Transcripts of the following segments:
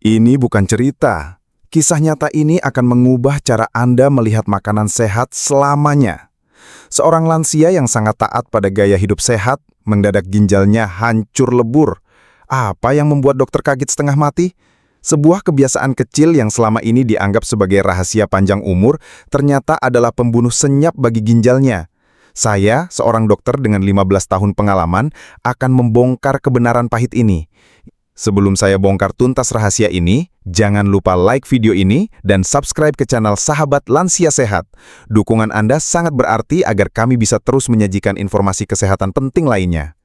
Ini bukan cerita. Kisah nyata ini akan mengubah cara Anda melihat makanan sehat selamanya. Seorang lansia yang sangat taat pada gaya hidup sehat, mendadak ginjalnya hancur lebur. Apa yang membuat dokter kaget setengah mati? Sebuah kebiasaan kecil yang selama ini dianggap sebagai rahasia panjang umur, ternyata adalah pembunuh senyap bagi ginjalnya. Saya, seorang dokter dengan 15 tahun pengalaman, akan membongkar kebenaran pahit ini. Sebelum saya bongkar tuntas rahasia ini, jangan lupa like video ini dan subscribe ke channel Sahabat Lansia Sehat. Dukungan Anda sangat berarti agar kami bisa terus menyajikan informasi kesehatan penting lainnya.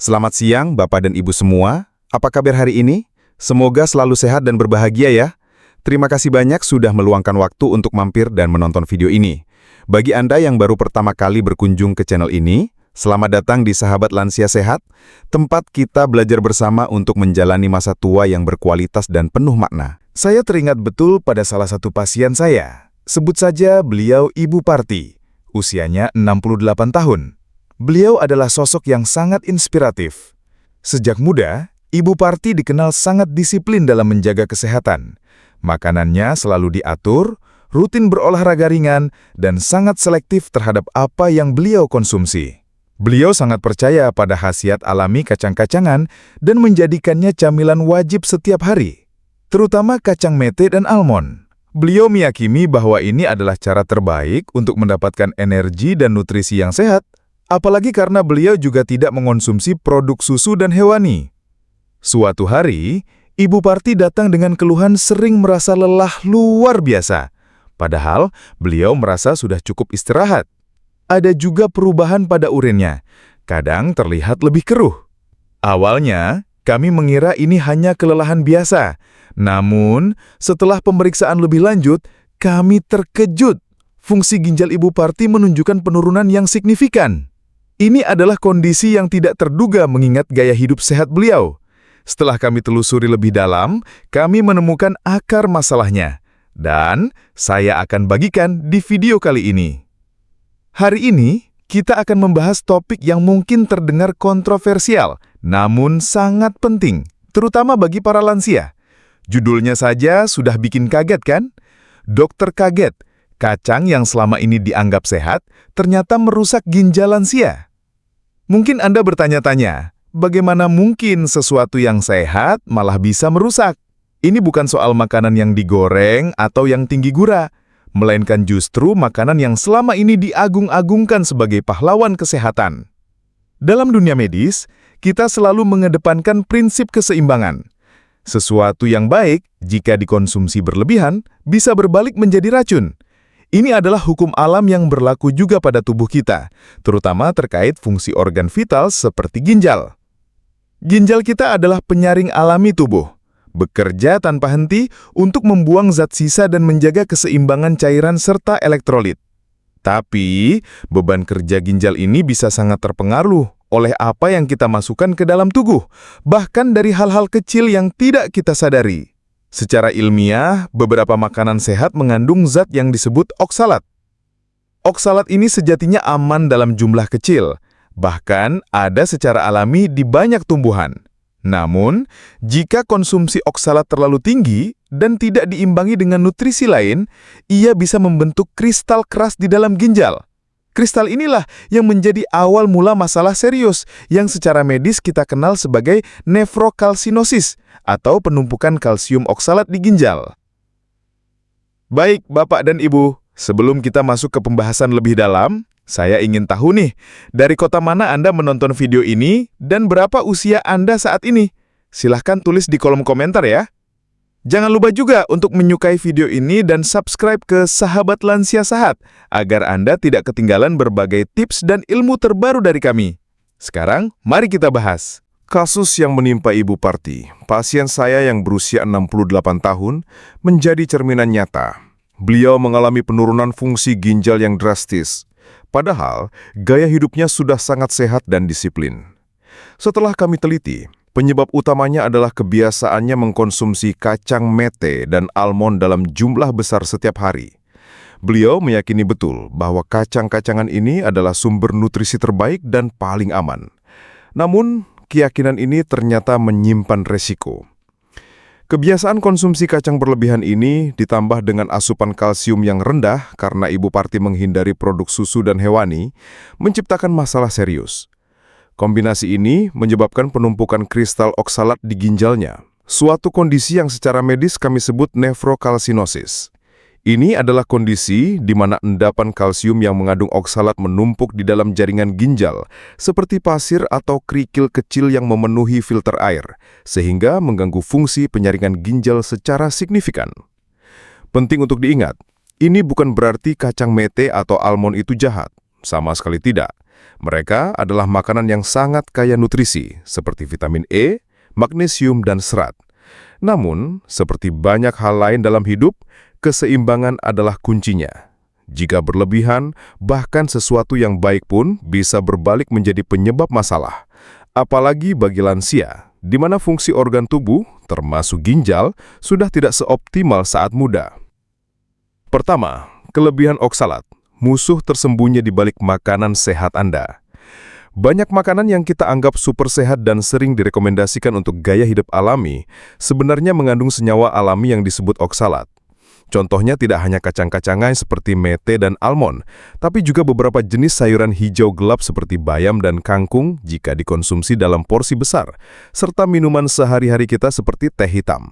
Selamat siang Bapak dan Ibu semua. Apa kabar hari ini? Semoga selalu sehat dan berbahagia ya. Terima kasih banyak sudah meluangkan waktu untuk mampir dan menonton video ini. Bagi Anda yang baru pertama kali berkunjung ke channel ini, selamat datang di Sahabat Lansia Sehat, tempat kita belajar bersama untuk menjalani masa tua yang berkualitas dan penuh makna. Saya teringat betul pada salah satu pasien saya. Sebut saja beliau Ibu Parti, usianya 68 tahun. Beliau adalah sosok yang sangat inspiratif. Sejak muda, Ibu Parti dikenal sangat disiplin dalam menjaga kesehatan. Makanannya selalu diatur, rutin berolahraga ringan, dan sangat selektif terhadap apa yang beliau konsumsi. Beliau sangat percaya pada khasiat alami kacang-kacangan dan menjadikannya camilan wajib setiap hari, terutama kacang mete dan almond. Beliau meyakini bahwa ini adalah cara terbaik untuk mendapatkan energi dan nutrisi yang sehat, apalagi karena beliau juga tidak mengonsumsi produk susu dan hewani. Suatu hari, Ibu Parti datang dengan keluhan sering merasa lelah luar biasa, padahal beliau merasa sudah cukup istirahat. Ada juga perubahan pada urinnya, kadang terlihat lebih keruh. Awalnya, kami mengira ini hanya kelelahan biasa. Namun, setelah pemeriksaan lebih lanjut, kami terkejut. Fungsi ginjal Ibu Parti menunjukkan penurunan yang signifikan. Ini adalah kondisi yang tidak terduga mengingat gaya hidup sehat beliau. Setelah kami telusuri lebih dalam, kami menemukan akar masalahnya. Dan saya akan bagikan di video kali ini. Hari ini, kita akan membahas topik yang mungkin terdengar kontroversial, namun sangat penting, terutama bagi para lansia. Judulnya saja sudah bikin kaget kan? Dokter kaget, kacang yang selama ini dianggap sehat, ternyata merusak ginjal lansia. Mungkin Anda bertanya-tanya, bagaimana mungkin sesuatu yang sehat malah bisa merusak? Ini bukan soal makanan yang digoreng atau yang tinggi gula, melainkan justru makanan yang selama ini diagung-agungkan sebagai pahlawan kesehatan. Dalam dunia medis, kita selalu mengedepankan prinsip keseimbangan. Sesuatu yang baik, jika dikonsumsi berlebihan, bisa berbalik menjadi racun. Ini adalah hukum alam yang berlaku juga pada tubuh kita, terutama terkait fungsi organ vital seperti ginjal. Ginjal kita adalah penyaring alami tubuh, bekerja tanpa henti untuk membuang zat sisa dan menjaga keseimbangan cairan serta elektrolit. Tapi, beban kerja ginjal ini bisa sangat terpengaruh oleh apa yang kita masukkan ke dalam tubuh, bahkan dari hal-hal kecil yang tidak kita sadari. Secara ilmiah, beberapa makanan sehat mengandung zat yang disebut oksalat. Oksalat ini sejatinya aman dalam jumlah kecil, bahkan ada secara alami di banyak tumbuhan. Namun, jika konsumsi oksalat terlalu tinggi dan tidak diimbangi dengan nutrisi lain, ia bisa membentuk kristal keras di dalam ginjal. Kristal inilah yang menjadi awal mula masalah serius yang secara medis kita kenal sebagai nefrokalsinosis atau penumpukan kalsium oksalat di ginjal. Baik, Bapak dan Ibu, sebelum kita masuk ke pembahasan lebih dalam, saya ingin tahu nih, dari kota mana Anda menonton video ini dan berapa usia Anda saat ini? Silahkan tulis di kolom komentar ya. Jangan lupa juga untuk menyukai video ini dan subscribe ke Sahabat Lansia Sehat, agar Anda tidak ketinggalan berbagai tips dan ilmu terbaru dari kami. Sekarang, mari kita bahas. Kasus yang menimpa Ibu Parti, pasien saya yang berusia 68 tahun, menjadi cerminan nyata. Beliau mengalami penurunan fungsi ginjal yang drastis. Padahal, gaya hidupnya sudah sangat sehat dan disiplin. Setelah kami teliti, penyebab utamanya adalah kebiasaannya mengkonsumsi kacang mete dan almond dalam jumlah besar setiap hari. Beliau meyakini betul bahwa kacang-kacangan ini adalah sumber nutrisi terbaik dan paling aman. Namun, keyakinan ini ternyata menyimpan resiko. Kebiasaan konsumsi kacang berlebihan ini ditambah dengan asupan kalsium yang rendah karena Ibu Parti menghindari produk susu dan hewani, menciptakan masalah serius. Kombinasi ini menyebabkan penumpukan kristal oksalat di ginjalnya, suatu kondisi yang secara medis kami sebut nefrokalsinosis. Ini adalah kondisi di mana endapan kalsium yang mengandung oksalat menumpuk di dalam jaringan ginjal, seperti pasir atau kerikil kecil yang memenuhi filter air, sehingga mengganggu fungsi penyaringan ginjal secara signifikan. Penting untuk diingat, ini bukan berarti kacang mete atau almond itu jahat, sama sekali tidak. Mereka adalah makanan yang sangat kaya nutrisi, seperti vitamin E, magnesium, dan serat. Namun, seperti banyak hal lain dalam hidup, keseimbangan adalah kuncinya. Jika berlebihan, bahkan sesuatu yang baik pun bisa berbalik menjadi penyebab masalah. Apalagi bagi lansia, di mana fungsi organ tubuh, termasuk ginjal, sudah tidak seoptimal saat muda. Pertama, kelebihan oksalat. Musuh tersembunyi di balik makanan sehat Anda. Banyak makanan yang kita anggap super sehat dan sering direkomendasikan untuk gaya hidup alami, sebenarnya mengandung senyawa alami yang disebut oksalat. Contohnya tidak hanya kacang-kacangan seperti mete dan almond, tapi juga beberapa jenis sayuran hijau gelap seperti bayam dan kangkung jika dikonsumsi dalam porsi besar, serta minuman sehari-hari kita seperti teh hitam.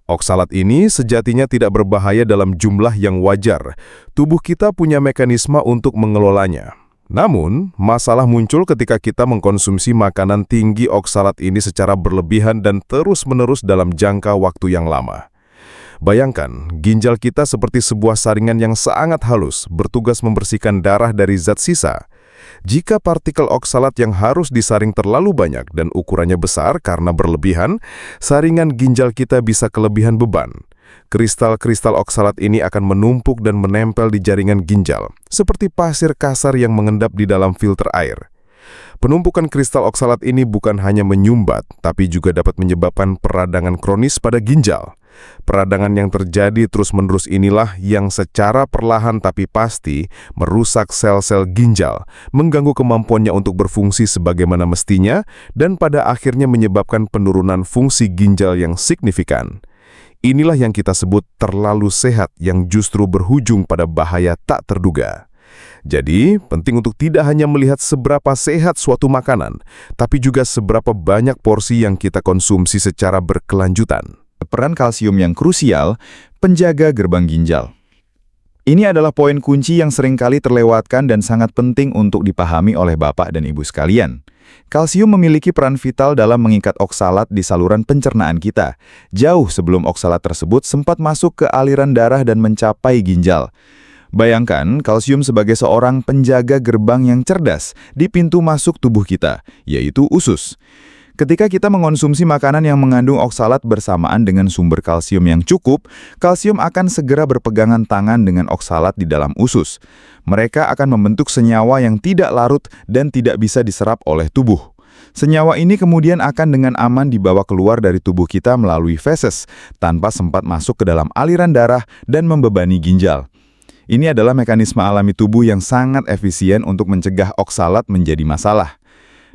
Oksalat ini sejatinya tidak berbahaya dalam jumlah yang wajar. Tubuh kita punya mekanisme untuk mengelolanya. Namun, masalah muncul ketika kita mengkonsumsi makanan tinggi oksalat ini secara berlebihan dan terus-menerus dalam jangka waktu yang lama. Bayangkan, ginjal kita seperti sebuah saringan yang sangat halus, bertugas membersihkan darah dari zat sisa. Jika partikel oksalat yang harus disaring terlalu banyak dan ukurannya besar karena berlebihan, saringan ginjal kita bisa kelebihan beban. Kristal-kristal oksalat ini akan menumpuk dan menempel di jaringan ginjal, seperti pasir kasar yang mengendap di dalam filter air. Penumpukan kristal oksalat ini bukan hanya menyumbat, tapi juga dapat menyebabkan peradangan kronis pada ginjal. Peradangan yang terjadi terus-menerus inilah yang secara perlahan tapi pasti merusak sel-sel ginjal, mengganggu kemampuannya untuk berfungsi sebagaimana mestinya, dan pada akhirnya menyebabkan penurunan fungsi ginjal yang signifikan. Inilah yang kita sebut terlalu sehat yang justru berujung pada bahaya tak terduga. Jadi, penting untuk tidak hanya melihat seberapa sehat suatu makanan, tapi juga seberapa banyak porsi yang kita konsumsi secara berkelanjutan. Peran kalsium yang krusial, penjaga gerbang ginjal. Ini adalah poin kunci yang seringkali terlewatkan dan sangat penting untuk dipahami oleh Bapak dan Ibu sekalian. Kalsium memiliki peran vital dalam mengikat oksalat di saluran pencernaan kita, jauh sebelum oksalat tersebut sempat masuk ke aliran darah dan mencapai ginjal. Bayangkan kalsium sebagai seorang penjaga gerbang yang cerdas di pintu masuk tubuh kita, yaitu usus. Ketika kita mengonsumsi makanan yang mengandung oksalat bersamaan dengan sumber kalsium yang cukup, kalsium akan segera berpegangan tangan dengan oksalat di dalam usus. Mereka akan membentuk senyawa yang tidak larut dan tidak bisa diserap oleh tubuh. Senyawa ini kemudian akan dengan aman dibawa keluar dari tubuh kita melalui feses, tanpa sempat masuk ke dalam aliran darah dan membebani ginjal. Ini adalah mekanisme alami tubuh yang sangat efisien untuk mencegah oksalat menjadi masalah.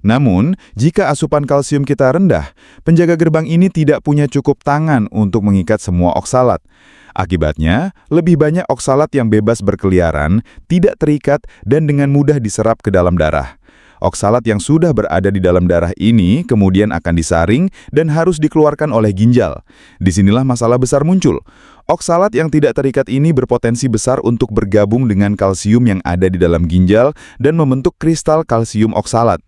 Namun, jika asupan kalsium kita rendah, penjaga gerbang ini tidak punya cukup tangan untuk mengikat semua oksalat. Akibatnya, lebih banyak oksalat yang bebas berkeliaran, tidak terikat, dan dengan mudah diserap ke dalam darah. Oksalat yang sudah berada di dalam darah ini kemudian akan disaring dan harus dikeluarkan oleh ginjal. Disinilah masalah besar muncul. Oksalat yang tidak terikat ini berpotensi besar untuk bergabung dengan kalsium yang ada di dalam ginjal dan membentuk kristal kalsium oksalat.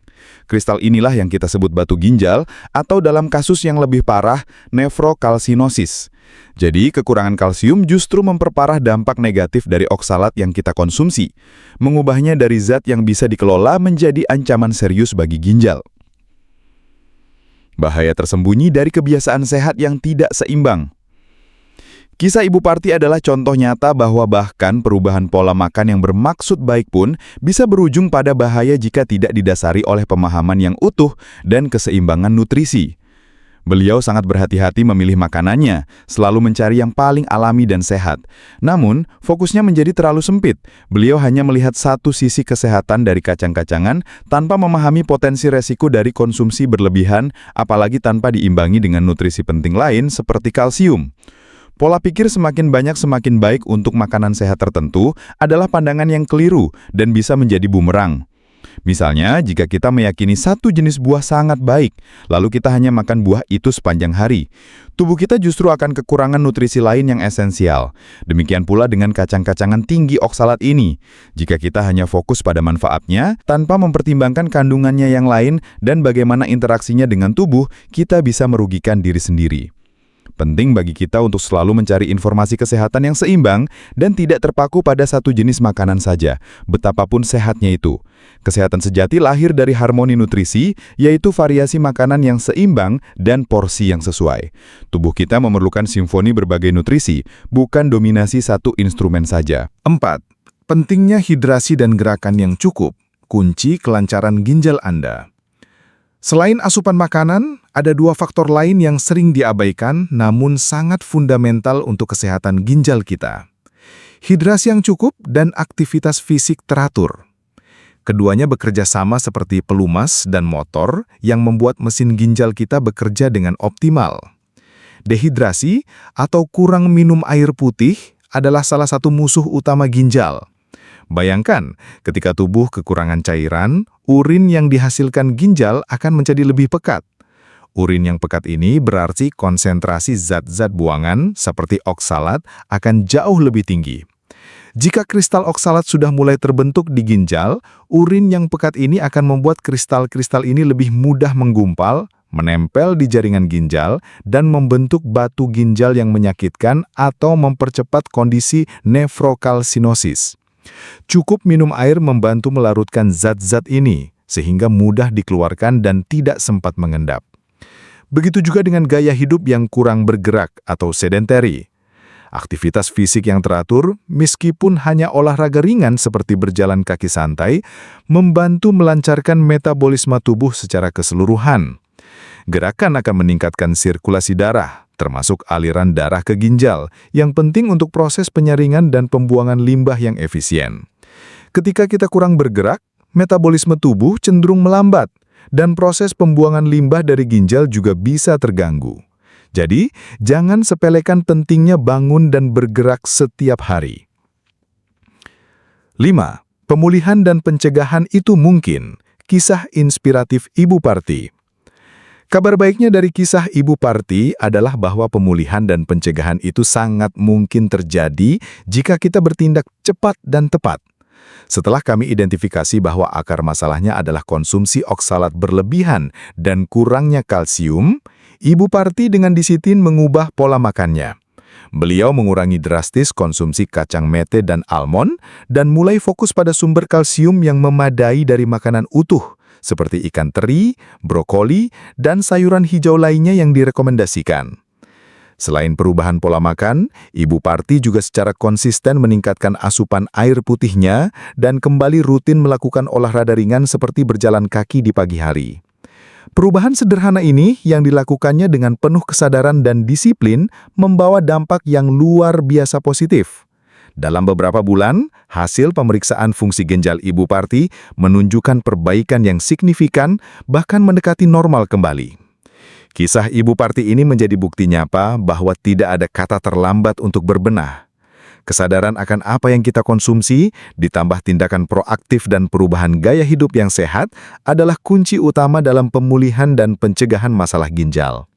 Kristal inilah yang kita sebut batu ginjal atau dalam kasus yang lebih parah, nefrokalsinosis. Jadi, kekurangan kalsium justru memperparah dampak negatif dari oksalat yang kita konsumsi, mengubahnya dari zat yang bisa dikelola menjadi ancaman serius bagi ginjal. Bahaya tersembunyi dari kebiasaan sehat yang tidak seimbang. Kisah Ibu Parti adalah contoh nyata bahwa bahkan perubahan pola makan yang bermaksud baik pun bisa berujung pada bahaya jika tidak didasari oleh pemahaman yang utuh dan keseimbangan nutrisi. Beliau sangat berhati-hati memilih makanannya, selalu mencari yang paling alami dan sehat. Namun, fokusnya menjadi terlalu sempit. Beliau hanya melihat satu sisi kesehatan dari kacang-kacangan tanpa memahami potensi resiko dari konsumsi berlebihan, apalagi tanpa diimbangi dengan nutrisi penting lain seperti kalsium. Pola pikir semakin banyak semakin baik untuk makanan sehat tertentu adalah pandangan yang keliru dan bisa menjadi bumerang. Misalnya, jika kita meyakini satu jenis buah sangat baik, lalu kita hanya makan buah itu sepanjang hari, tubuh kita justru akan kekurangan nutrisi lain yang esensial. Demikian pula dengan kacang-kacangan tinggi oksalat ini. Jika kita hanya fokus pada manfaatnya, tanpa mempertimbangkan kandungannya yang lain dan bagaimana interaksinya dengan tubuh, kita bisa merugikan diri sendiri. Penting bagi kita untuk selalu mencari informasi kesehatan yang seimbang dan tidak terpaku pada satu jenis makanan saja, betapapun sehatnya itu. Kesehatan sejati lahir dari harmoni nutrisi, yaitu variasi makanan yang seimbang dan porsi yang sesuai. Tubuh kita memerlukan simfoni berbagai nutrisi, bukan dominasi satu instrumen saja. 4. Pentingnya hidrasi dan gerakan yang cukup, kunci kelancaran ginjal Anda. Selain asupan makanan, ada dua faktor lain yang sering diabaikan namun sangat fundamental untuk kesehatan ginjal kita. Hidrasi yang cukup dan aktivitas fisik teratur. Keduanya bekerja sama seperti pelumas dan motor yang membuat mesin ginjal kita bekerja dengan optimal. Dehidrasi atau kurang minum air putih adalah salah satu musuh utama ginjal. Bayangkan, ketika tubuh kekurangan cairan, urin yang dihasilkan ginjal akan menjadi lebih pekat. Urin yang pekat ini berarti konsentrasi zat-zat buangan seperti oksalat akan jauh lebih tinggi. Jika kristal oksalat sudah mulai terbentuk di ginjal, urin yang pekat ini akan membuat kristal-kristal ini lebih mudah menggumpal, menempel di jaringan ginjal, dan membentuk batu ginjal yang menyakitkan atau mempercepat kondisi nefrokalsinosis. Cukup minum air membantu melarutkan zat-zat ini, sehingga mudah dikeluarkan dan tidak sempat mengendap. Begitu juga dengan gaya hidup yang kurang bergerak atau sedentary. Aktivitas fisik yang teratur, meskipun hanya olahraga ringan seperti berjalan kaki santai, membantu melancarkan metabolisme tubuh secara keseluruhan. Gerakan akan meningkatkan sirkulasi darah, termasuk aliran darah ke ginjal, yang penting untuk proses penyaringan dan pembuangan limbah yang efisien. Ketika kita kurang bergerak, metabolisme tubuh cenderung melambat, dan proses pembuangan limbah dari ginjal juga bisa terganggu. Jadi, jangan sepelekan pentingnya bangun dan bergerak setiap hari. 5. Pemulihan dan pencegahan itu mungkin. Kisah inspiratif Ibu Parti. Kabar baiknya dari kisah Ibu Parti adalah bahwa pemulihan dan pencegahan itu sangat mungkin terjadi jika kita bertindak cepat dan tepat. Setelah kami identifikasi bahwa akar masalahnya adalah konsumsi oksalat berlebihan dan kurangnya kalsium, Ibu Parti dengan disiplin mengubah pola makannya. Beliau mengurangi drastis konsumsi kacang mete dan almond dan mulai fokus pada sumber kalsium yang memadai dari makanan utuh, seperti ikan teri, brokoli, dan sayuran hijau lainnya yang direkomendasikan. Selain perubahan pola makan, Ibu Parti juga secara konsisten meningkatkan asupan air putihnya dan kembali rutin melakukan olahraga ringan seperti berjalan kaki di pagi hari. Perubahan sederhana ini yang dilakukannya dengan penuh kesadaran dan disiplin membawa dampak yang luar biasa positif. Dalam beberapa bulan, hasil pemeriksaan fungsi ginjal Ibu Parti menunjukkan perbaikan yang signifikan, bahkan mendekati normal kembali. Kisah Ibu Parti ini menjadi bukti nyata bahwa tidak ada kata terlambat untuk berbenah. Kesadaran akan apa yang kita konsumsi, ditambah tindakan proaktif dan perubahan gaya hidup yang sehat, adalah kunci utama dalam pemulihan dan pencegahan masalah ginjal.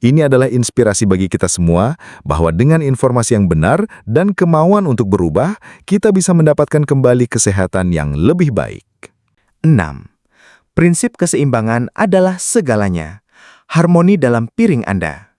Ini adalah inspirasi bagi kita semua bahwa dengan informasi yang benar dan kemauan untuk berubah, kita bisa mendapatkan kembali kesehatan yang lebih baik. 6. Prinsip keseimbangan adalah segalanya. Harmoni dalam piring Anda.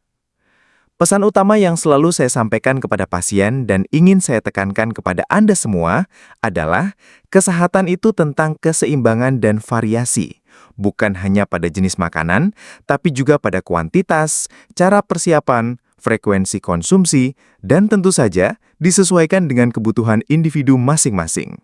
Pesan utama yang selalu saya sampaikan kepada pasien dan ingin saya tekankan kepada Anda semua adalah kesehatan itu tentang keseimbangan dan variasi. Bukan hanya pada jenis makanan, tapi juga pada kuantitas, cara persiapan, frekuensi konsumsi, dan tentu saja disesuaikan dengan kebutuhan individu masing-masing.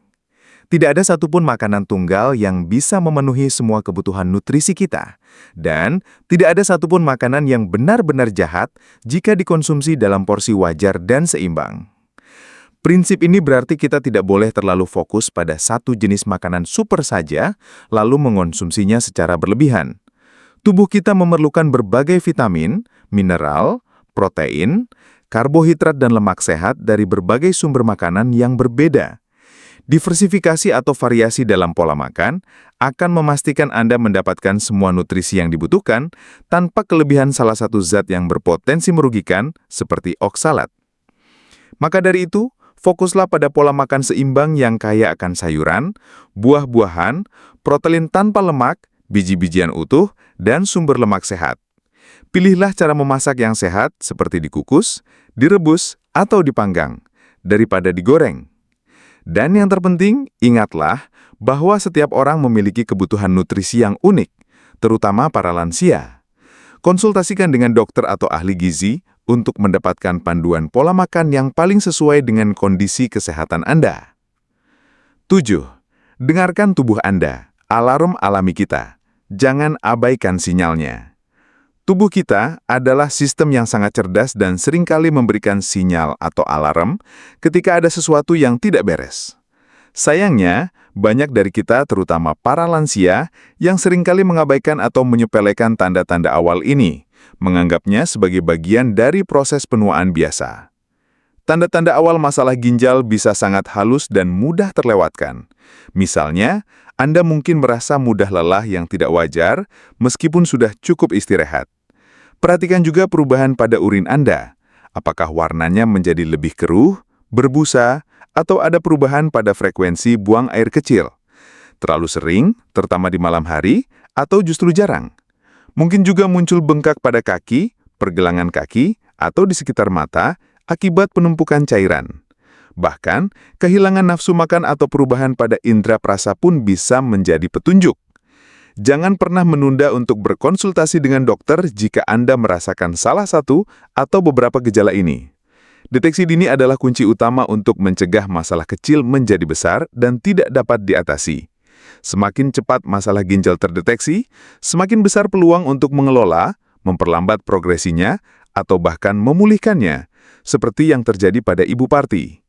Tidak ada satupun makanan tunggal yang bisa memenuhi semua kebutuhan nutrisi kita. Dan tidak ada satupun makanan yang benar-benar jahat jika dikonsumsi dalam porsi wajar dan seimbang. Prinsip ini berarti kita tidak boleh terlalu fokus pada satu jenis makanan super saja, lalu mengonsumsinya secara berlebihan. Tubuh kita memerlukan berbagai vitamin, mineral, protein, karbohidrat dan lemak sehat dari berbagai sumber makanan yang berbeda. Diversifikasi atau variasi dalam pola makan akan memastikan Anda mendapatkan semua nutrisi yang dibutuhkan tanpa kelebihan salah satu zat yang berpotensi merugikan seperti oksalat. Maka dari itu, fokuslah pada pola makan seimbang yang kaya akan sayuran, buah-buahan, protein tanpa lemak, biji-bijian utuh, dan sumber lemak sehat. Pilihlah cara memasak yang sehat seperti dikukus, direbus, atau dipanggang, daripada digoreng. Dan yang terpenting, ingatlah bahwa setiap orang memiliki kebutuhan nutrisi yang unik, terutama para lansia. Konsultasikan dengan dokter atau ahli gizi untuk mendapatkan panduan pola makan yang paling sesuai dengan kondisi kesehatan Anda. 7. Dengarkan tubuh Anda, alarm alami kita. Jangan abaikan sinyalnya. Tubuh kita adalah sistem yang sangat cerdas dan seringkali memberikan sinyal atau alarm ketika ada sesuatu yang tidak beres. Sayangnya, banyak dari kita, terutama para lansia, yang seringkali mengabaikan atau menyepelekan tanda-tanda awal ini, menganggapnya sebagai bagian dari proses penuaan biasa. Tanda-tanda awal masalah ginjal bisa sangat halus dan mudah terlewatkan. Misalnya, Anda mungkin merasa mudah lelah yang tidak wajar meskipun sudah cukup istirahat. Perhatikan juga perubahan pada urin Anda. Apakah warnanya menjadi lebih keruh, berbusa, atau ada perubahan pada frekuensi buang air kecil? Terlalu sering, terutama di malam hari, atau justru jarang? Mungkin juga muncul bengkak pada kaki, pergelangan kaki, atau di sekitar mata akibat penumpukan cairan. Bahkan, kehilangan nafsu makan atau perubahan pada indera perasa pun bisa menjadi petunjuk. Jangan pernah menunda untuk berkonsultasi dengan dokter jika Anda merasakan salah satu atau beberapa gejala ini. Deteksi dini adalah kunci utama untuk mencegah masalah kecil menjadi besar dan tidak dapat diatasi. Semakin cepat masalah ginjal terdeteksi, semakin besar peluang untuk mengelola, memperlambat progresinya, atau bahkan memulihkannya, seperti yang terjadi pada Ibu Parti.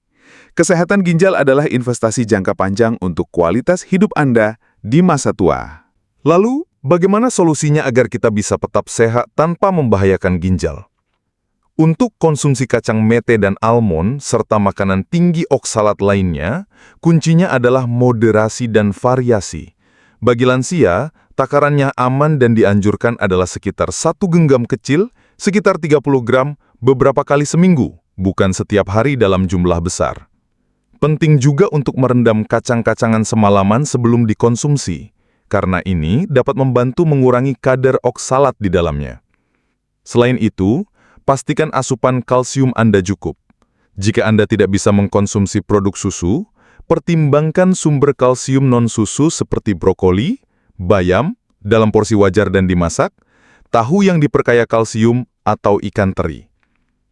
Kesehatan ginjal adalah investasi jangka panjang untuk kualitas hidup Anda di masa tua. Lalu, bagaimana solusinya agar kita bisa tetap sehat tanpa membahayakan ginjal? Untuk konsumsi kacang mete dan almond, serta makanan tinggi oksalat lainnya, kuncinya adalah moderasi dan variasi. Bagi lansia, takarannya aman dan dianjurkan adalah sekitar 1 genggam kecil, sekitar 30 gram, beberapa kali seminggu, bukan setiap hari dalam jumlah besar. Penting juga untuk merendam kacang-kacangan semalaman sebelum dikonsumsi, karena ini dapat membantu mengurangi kadar oksalat di dalamnya. Selain itu, pastikan asupan kalsium Anda cukup. Jika Anda tidak bisa mengkonsumsi produk susu, pertimbangkan sumber kalsium non-susu seperti brokoli, bayam, dalam porsi wajar dan dimasak, tahu yang diperkaya kalsium, atau ikan teri.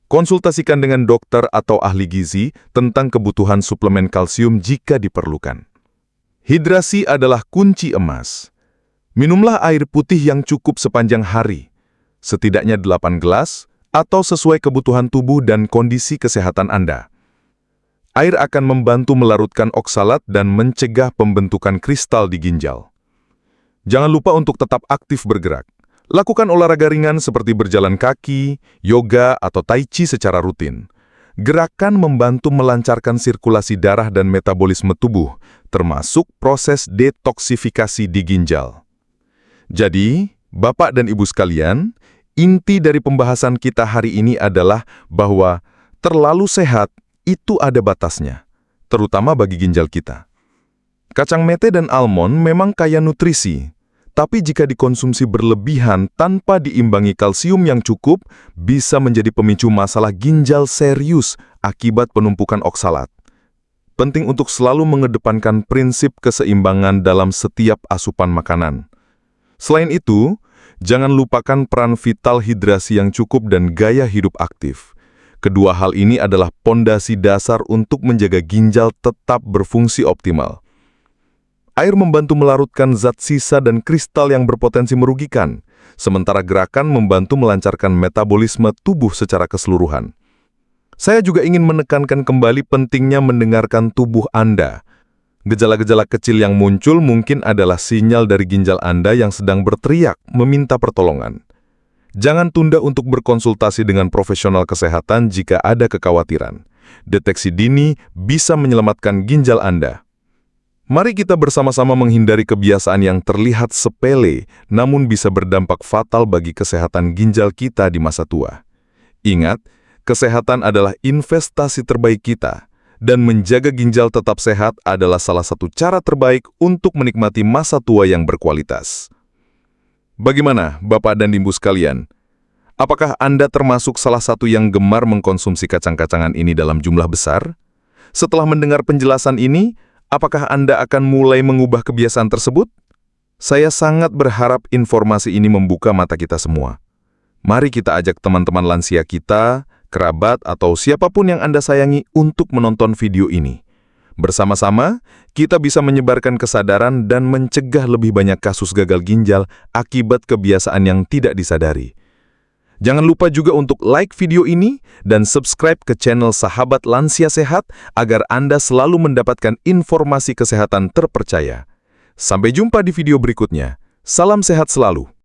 Konsultasikan dengan dokter atau ahli gizi tentang kebutuhan suplemen kalsium jika diperlukan. Hidrasi adalah kunci emas. Minumlah air putih yang cukup sepanjang hari, setidaknya 8 gelas, atau sesuai kebutuhan tubuh dan kondisi kesehatan Anda. Air akan membantu melarutkan oksalat dan mencegah pembentukan kristal di ginjal. Jangan lupa untuk tetap aktif bergerak. Lakukan olahraga ringan seperti berjalan kaki, yoga, atau tai chi secara rutin. Gerakan membantu melancarkan sirkulasi darah dan metabolisme tubuh, termasuk proses detoksifikasi di ginjal. Jadi, Bapak dan Ibu sekalian, inti dari pembahasan kita hari ini adalah bahwa terlalu sehat itu ada batasnya, terutama bagi ginjal kita. Kacang mete dan almond memang kaya nutrisi, tapi jika dikonsumsi berlebihan tanpa diimbangi kalsium yang cukup, bisa menjadi pemicu masalah ginjal serius akibat penumpukan oksalat. Penting untuk selalu mengedepankan prinsip keseimbangan dalam setiap asupan makanan. Selain itu, jangan lupakan peran vital hidrasi yang cukup dan gaya hidup aktif. Kedua hal ini adalah pondasi dasar untuk menjaga ginjal tetap berfungsi optimal. Air membantu melarutkan zat sisa dan kristal yang berpotensi merugikan, sementara gerakan membantu melancarkan metabolisme tubuh secara keseluruhan. Saya juga ingin menekankan kembali pentingnya mendengarkan tubuh Anda. Gejala-gejala kecil yang muncul mungkin adalah sinyal dari ginjal Anda yang sedang berteriak, meminta pertolongan. Jangan tunda untuk berkonsultasi dengan profesional kesehatan jika ada kekhawatiran. Deteksi dini bisa menyelamatkan ginjal Anda. Mari kita bersama-sama menghindari kebiasaan yang terlihat sepele, namun bisa berdampak fatal bagi kesehatan ginjal kita di masa tua. Ingat, kesehatan adalah investasi terbaik kita, dan menjaga ginjal tetap sehat adalah salah satu cara terbaik untuk menikmati masa tua yang berkualitas. Bagaimana, Bapak dan Ibu sekalian? Apakah Anda termasuk salah satu yang gemar mengkonsumsi kacang-kacangan ini dalam jumlah besar? Setelah mendengar penjelasan ini, apakah Anda akan mulai mengubah kebiasaan tersebut? Saya sangat berharap informasi ini membuka mata kita semua. Mari kita ajak teman-teman lansia kita, kerabat, atau siapapun yang Anda sayangi untuk menonton video ini. Bersama-sama, kita bisa menyebarkan kesadaran dan mencegah lebih banyak kasus gagal ginjal akibat kebiasaan yang tidak disadari. Jangan lupa juga untuk like video ini dan subscribe ke channel Sahabat Lansia Sehat agar Anda selalu mendapatkan informasi kesehatan terpercaya. Sampai jumpa di video berikutnya. Salam sehat selalu.